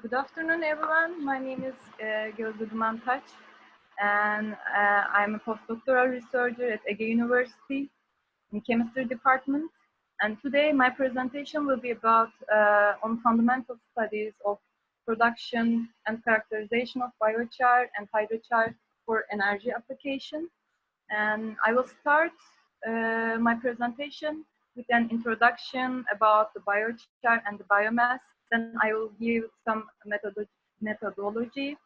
Good afternoon, everyone. My name is Gözde Dumantaç, and I'm a postdoctoral researcher at Ege University in chemistry department. And today, my presentation will be about on fundamental studies of production and characterization of biochar and hydrochar for energy application. And I will start my presentation with an introduction about the biochar and the biomass. Then I will give some methodology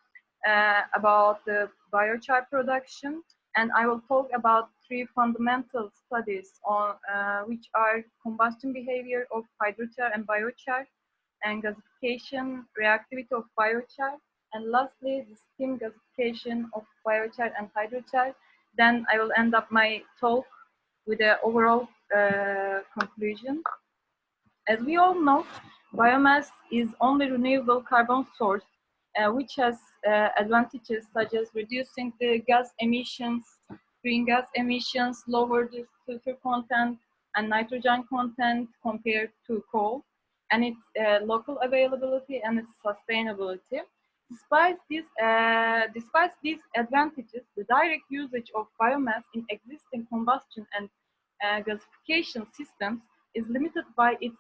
about the biochar production, and I will talk about three fundamental studies on which are combustion behavior of hydrochar and biochar, and gasification reactivity of biochar, and lastly the steam gasification of biochar and hydrochar. Then I will end up my talk with an overall conclusion. As we all know, biomass is only renewable carbon source, which has advantages such as reducing the gas emissions, green gas emissions, lower the sulfur content and nitrogen content compared to coal, and its local availability and its sustainability. Despite these advantages, the direct usage of biomass in existing combustion and gasification systems is limited by its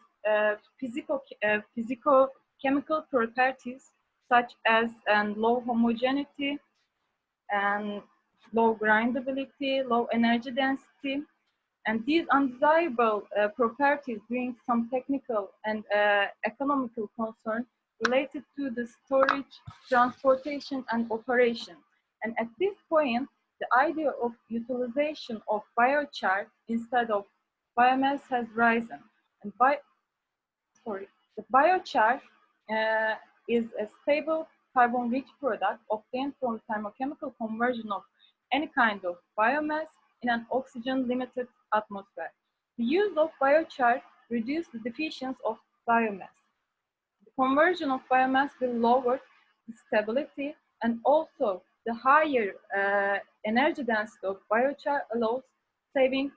physico-chemical properties such as low homogeneity and low grindability, low energy density. And these undesirable properties bring some technical and economical concerns related to the storage, transportation, and operation. And at this point, the idea of utilization of biochar instead of biomass has risen. And the biochar is a stable carbon-rich product obtained from thermochemical conversion of any kind of biomass in an oxygen-limited atmosphere. The use of biochar reduces the deficiency of biomass. The conversion of biomass will lower the stability, and also the higher energy density of biochar allows saving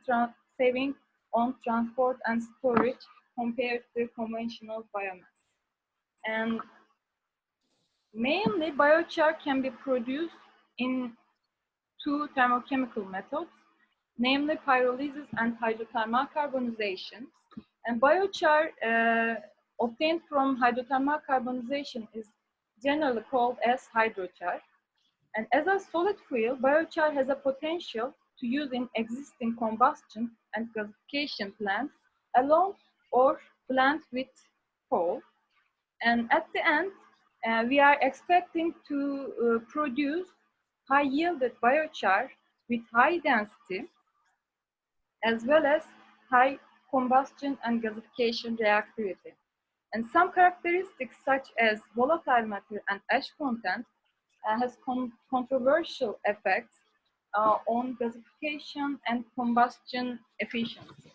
on transport and storage compared to conventional biomass. And mainly biochar can be produced in two thermochemical methods, namely pyrolysis and hydrothermal carbonization. And biochar obtained from hydrothermal carbonization is generally called as hydrochar. And as a solid fuel, biochar has a potential to use in existing combustion and gasification plants alone or blend with coal. And at the end, we are expecting to produce high-yielded biochar with high density, as well as high combustion and gasification reactivity. And some characteristics such as volatile matter and ash content has controversial effects on gasification and combustion efficiency.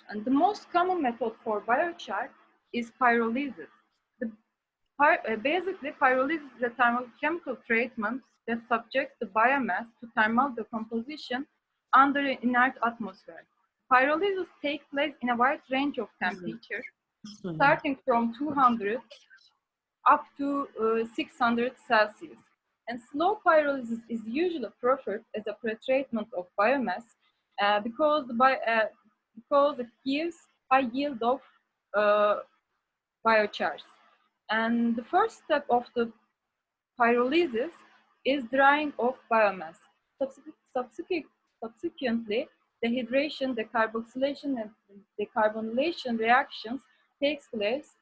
And the most common method for biochar is pyrolysis. Basically, pyrolysis is a thermochemical treatment that subjects the biomass to thermal decomposition under an inert atmosphere. Pyrolysis takes place in a wide range of temperature, starting from 200 up to 600 Celsius. And slow pyrolysis is usually preferred as a pretreatment of biomass because it gives high yield of biochars. And the first step of the pyrolysis is drying of biomass. Subsequently, dehydration, decarboxylation, and decarbonylation reactions takes place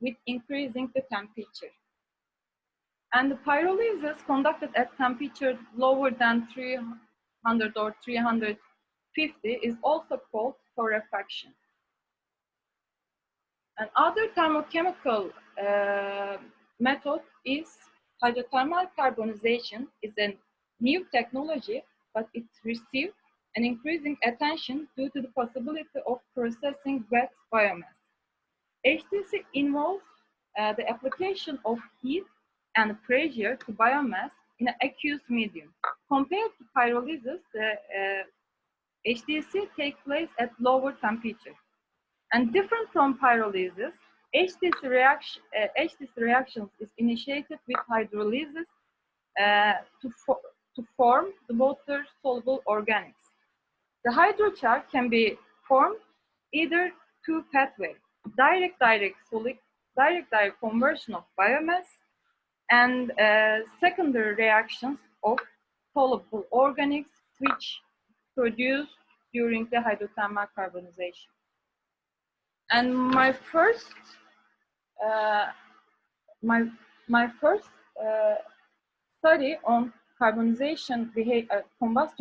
with increasing the temperature. And the pyrolysis conducted at temperature lower than 300 or 350 is also called torrefaction. Another thermochemical method is hydrothermal carbonization. Is a new technology, but it received an increasing attention due to the possibility of processing wet biomass. HTC involves the application of heat and pressure to biomass in an aqueous medium. Compared to pyrolysis, the HTC takes place at lower temperature. And different from pyrolysis, HTC reactions is initiated with hydrolysis to form the water-soluble organics. The hydrochar can be formed either two pathways: direct conversion of biomass and secondary reactions of soluble organics which produced during the hydrothermal carbonization. And my first study on combustion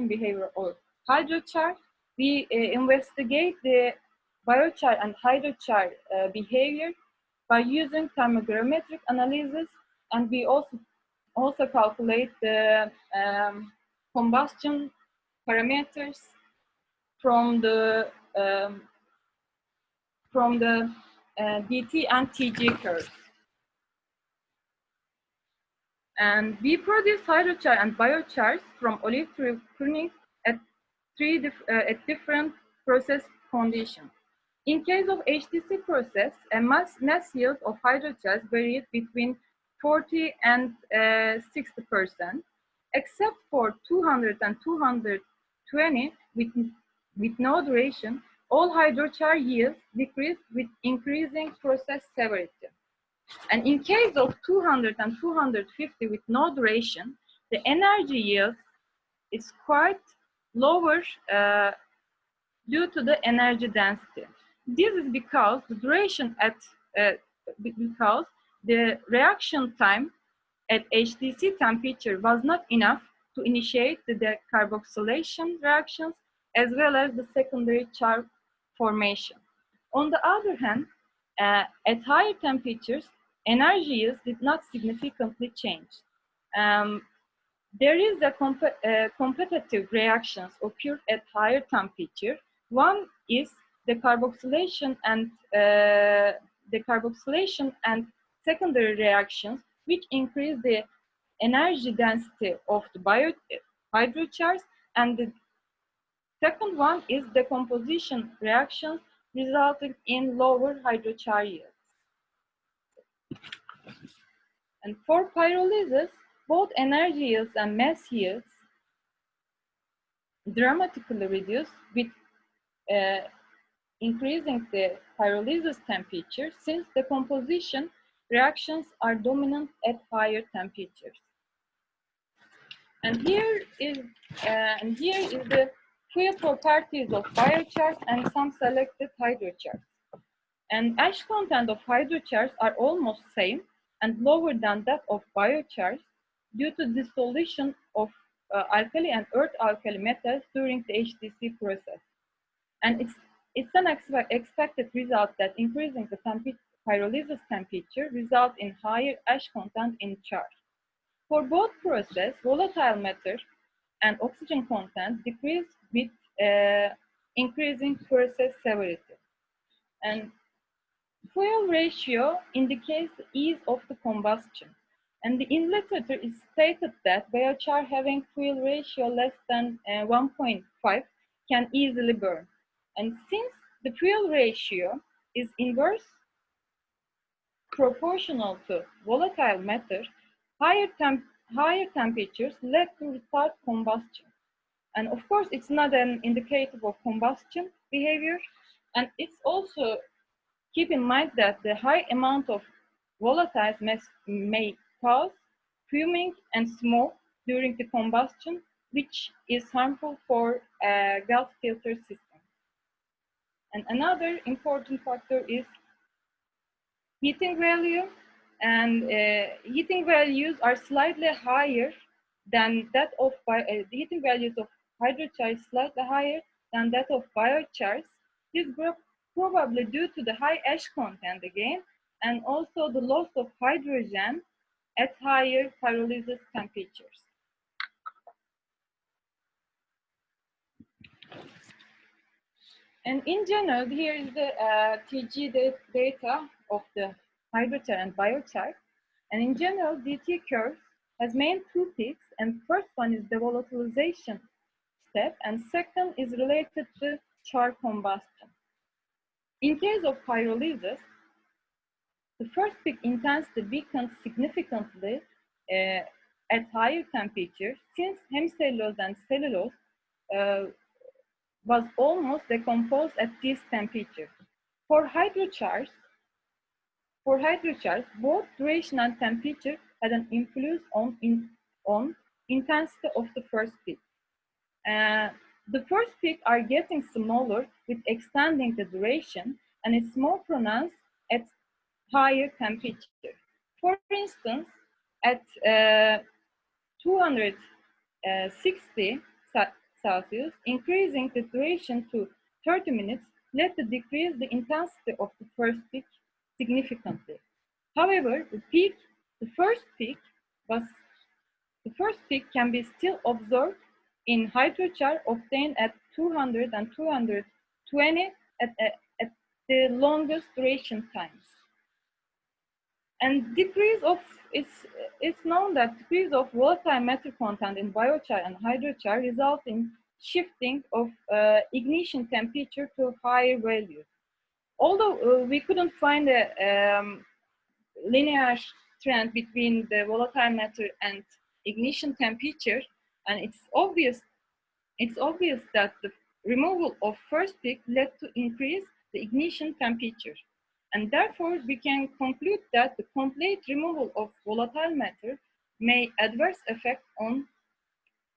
behavior or hydrochar, we investigate the biochar and hydrochar behavior by using thermogrametric analysis, and we also calculate the combustion parameters from the DT and TG curves. And we produce hydrochar and biochars from olive tree pruning at different process conditions. In case of HTC process, a mass yield of hydrochars varied between 40 and 60%, except for 200 and 220 with no duration. All hydrochar yields decreased with increasing process severity. And in case of 200 and 250 with no duration, the energy yield is quite lower due to the energy density. This is because the duration because the reaction time at HTC temperature was not enough to initiate the decarboxylation reactions as well as the secondary char formation. On the other hand, at higher temperatures, energy yields did not significantly change. There is a competitive reactions occurred at higher temperature. One is decarboxylation and secondary reactions, which increase the energy density of the hydrochars, and the second one is decomposition reactions resulting in lower hydrochar yields. And for pyrolysis, both energy yields and mass yields dramatically reduce with increasing the pyrolysis temperature, since the composition reactions are dominant at higher temperatures. And here is the fuel properties of biochars and some selected hydrochars. And ash content of hydrochars are almost same and lower than that of biochars due to dissolution of alkali and earth alkali metals during the HTC process. And it's an expected result that increasing the pyrolysis temperature results in higher ash content in char. For both processes, volatile matter and oxygen content decrease with increasing process severity. And fuel ratio indicates the ease of the combustion. And in literature, it's stated that biochar having fuel ratio less than 1.5 can easily burn. And since the fuel ratio is inverse proportional to volatile matter, higher temperatures led to retard combustion. And of course, it's not an indicator of combustion behavior. And it's also keep in mind that the high amount of volatiles may cause fuming and smoke during the combustion, which is harmful for a gas filter system. And another important factor is heating value, and heating values are slightly higher than that of the heating values of hydrochar is slightly higher than that of biochars. This is probably due to the high ash content again, and also the loss of hydrogen at higher pyrolysis temperatures. And in general, here is the TG data of the hydrochar and biochar. And in general, DT curve has main two peaks, and first one is the volatilization step, and second is related to char combustion. In case of pyrolysis, the first peak intensity weakens significantly at higher temperature, since hemicellulose and cellulose uh, was almost decomposed at this temperature. For hydrochars, both duration and temperature had an influence on intensity of the first peak. Uh, the first peak are getting smaller with extending the duration, and it's more pronounced at higher temperature. For instance, at 260 Celsius, increasing the duration to 30 minutes led to decrease the intensity of the first peak significantly. However, the first peak was the first peak can be still observed in hydrochar obtained at 200 and 220 at the longest duration times. And it's known that decrease of volatile matter content in biochar and hydrochar result in shifting of ignition temperature to higher values. Although we couldn't find a linear trend between the volatile matter and ignition temperature, and it's obvious that the removal of first peak led to increase the ignition temperature. And therefore, we can conclude that the complete removal of volatile matter may adverse effect on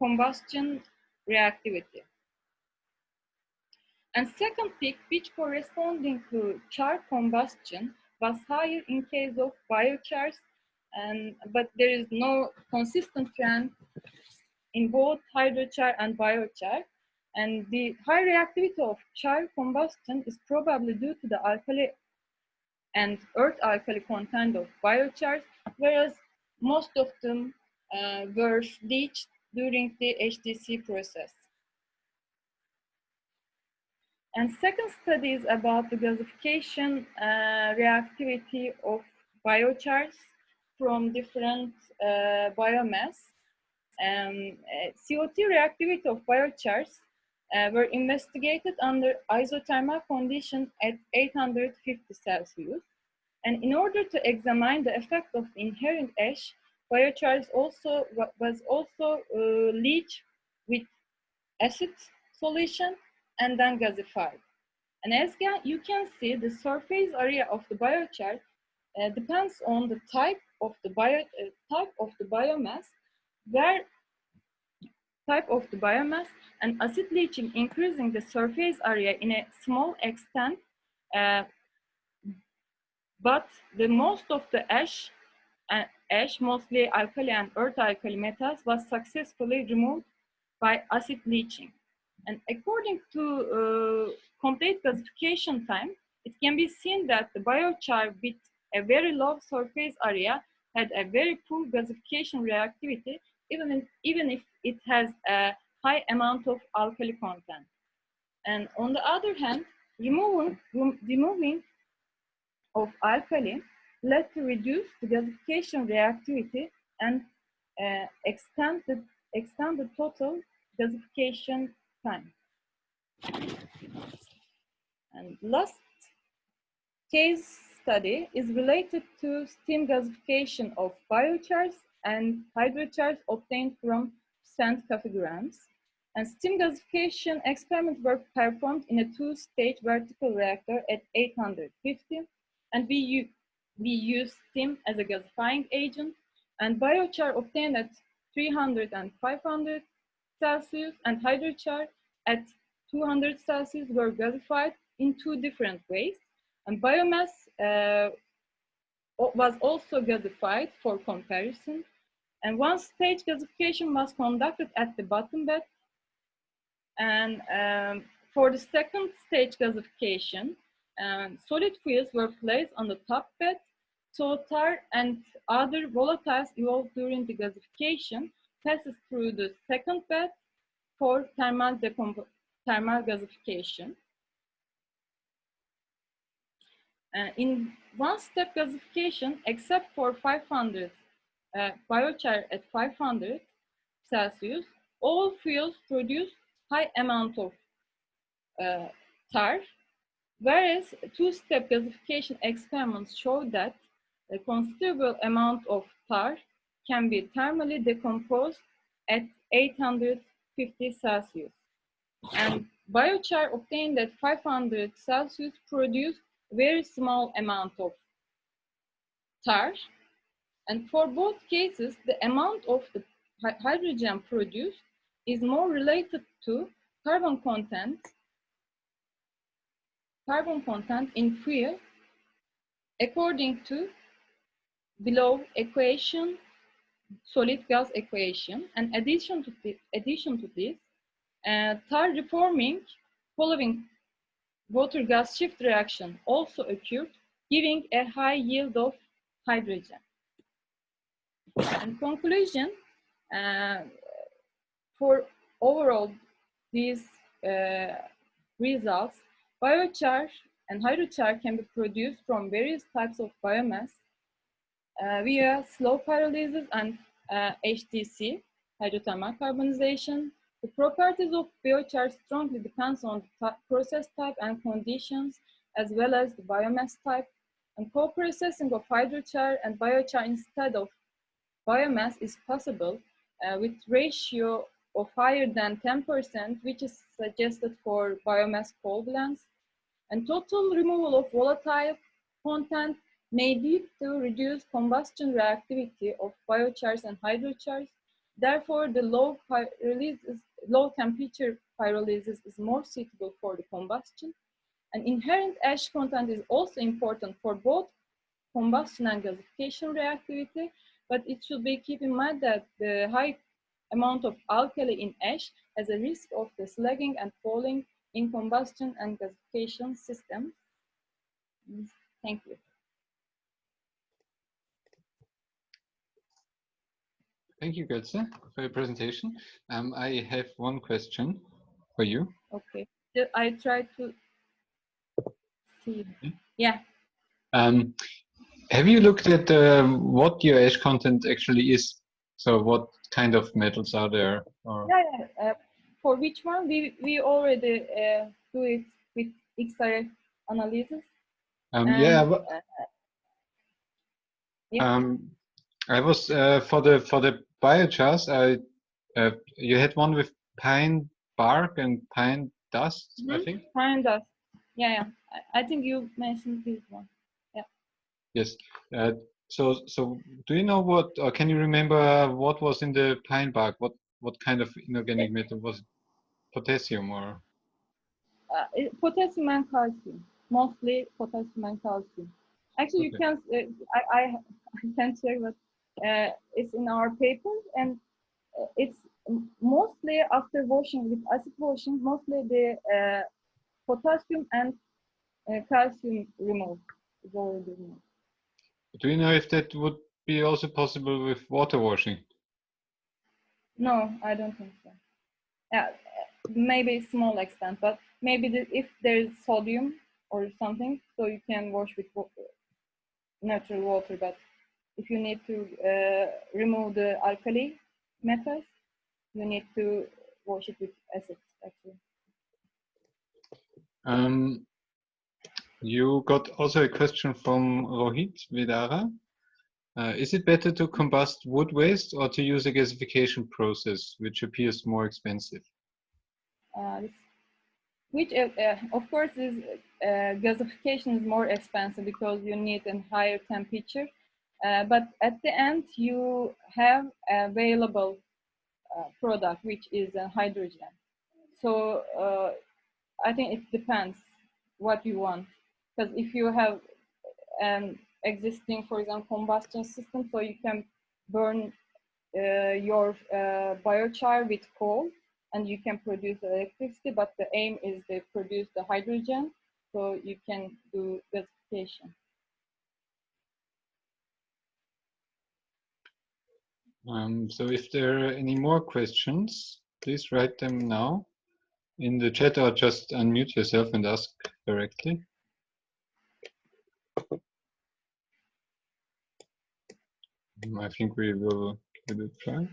combustion reactivity. And second peak, which corresponding to char combustion, was higher in case of biochars, but there is no consistent trend in both hydrochar and biochar. And the high reactivity of char combustion is probably due to the alkali and earth alkali content of biochars, whereas most of them were leached during the HDC process. And second study is about the gasification reactivity of biochars from different biomass. CO2 reactivity of biochars were investigated under isothermal conditions at 850 Celsius. And in order to examine the effect of inherent ash, biochars was also leached with acid solution and then gasified. And as you can see, the surface area of the biochar depends on the type of the biomass, and acid leaching increasing the surface area in a small extent, but the most of the ash, mostly alkali and earth alkali metals, was successfully removed by acid leaching. And according to complete gasification time, it can be seen that the biochar with a very low surface area had a very poor gasification reactivity, even if it has a high amount of alkali content. And on the other hand, removing of alkali led to reduce the gasification reactivity and extend the total gasification time. And last case study is related to steam gasification of biochars and hydrochars obtained from sand coffee grounds. And steam gasification experiments were performed in a two-stage vertical reactor at 850, and we use steam as a gasifying agent. And biochar obtained at 300 and 500 Celsius and hydrochar at 200 Celsius were gasified in two different ways. And biomass was also gasified for comparison. And one stage gasification was conducted at the bottom bed. And for the second stage gasification, solid fuels were placed on the top bed. So tar and other volatiles evolved during the gasification passes through the second bed for thermal gasification. In one-step gasification, except for 500 biochar at 500 Celsius, all fuels produce high amount of tar, Whereas two-step gasification experiments show that a considerable amount of tar can be thermally decomposed at 850 Celsius. And biochar obtained at 500 Celsius produced very small amount of tar. And for both cases, the amount of the hydrogen produced is more related to carbon content in fuel according to below equation, solid gas equation. And addition to this, tar reforming following water gas shift reaction also occurred, giving a high yield of hydrogen. And conclusion, for overall these results, biochar and hydrochar can be produced from various types of biomass via slow pyrolysis and HTC, hydrothermal carbonization. The properties of biochar strongly depends on the process type and conditions, as well as the biomass type. And co-processing of hydrochar and biochar instead of biomass is possible with ratio of higher than 10%, which is suggested for biomass coal blends. And total removal of volatile content may lead to reduced combustion reactivity of biochars and hydrochars. Therefore, the low temperature pyrolysis is more suitable for the combustion. And inherent ash content is also important for both combustion and gasification reactivity, but it should be kept in mind that the high amount of alkali in ash has a risk of the slugging and falling in combustion and gasification systems. Thank you. Thank you, Götze, for your presentation. I have one question for you. Okay, I try to see. Yeah. Have you looked at what your ash content actually is? So what kind of metals are there? Or? Yeah. For which one? We already do it with X-ray analysis. I was for the biochars. You had one with pine bark and pine dust. Mm-hmm. I think. Pine dust. Yeah. I think you mentioned this one. Yeah. Yes. So do you know what, or can you remember what was in the pine bark? What kind of inorganic matter was it? Potassium or? Potassium and calcium. Mostly potassium and calcium. Actually, okay. You can. I can check, but it's in our paper, and it's mostly after washing with acid washing. Mostly the potassium and calcium removed is already removed. Do you know if that would be also possible with water washing? No, I don't think so. Yeah, maybe small extent, but maybe if there is sodium or something, so you can wash with natural water. But if you need to remove the alkali metals, you need to wash it with acids, actually. You got also a question from Rohit Vidara. Is it better to combust wood waste or to use a gasification process, which appears more expensive? Of course, gasification is more expensive because you need a higher temperature. But at the end, you have available product, which is hydrogen. So I think it depends what you want. Because if you have an existing, for example, combustion system, so you can burn your biochar with coal and you can produce electricity, but the aim is to produce the hydrogen, so you can do gasification. So if there are any more questions, please write them now in the chat or just unmute yourself and ask directly. I think we will give it a try.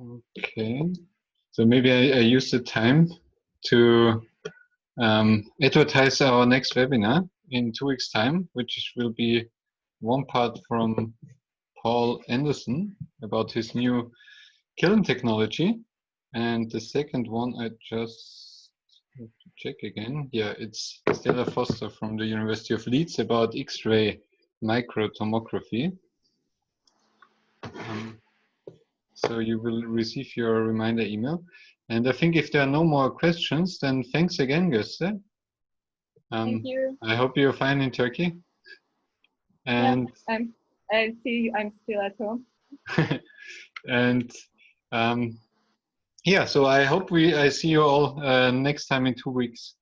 Okay. So maybe I use the time to advertise our next webinar in 2 weeks' time, which will be one part from Paul Anderson about his new kiln technology, and the second one I just have to check again. Yeah, it's Stella Foster from the University of Leeds about X-ray microtomography. So you will receive your reminder email. And I think if there are no more questions, then thanks again, Göste. Thank you. I hope you're fine in Turkey. And yeah, I'm still at home. and yeah, so I hope I see you all next time in 2 weeks.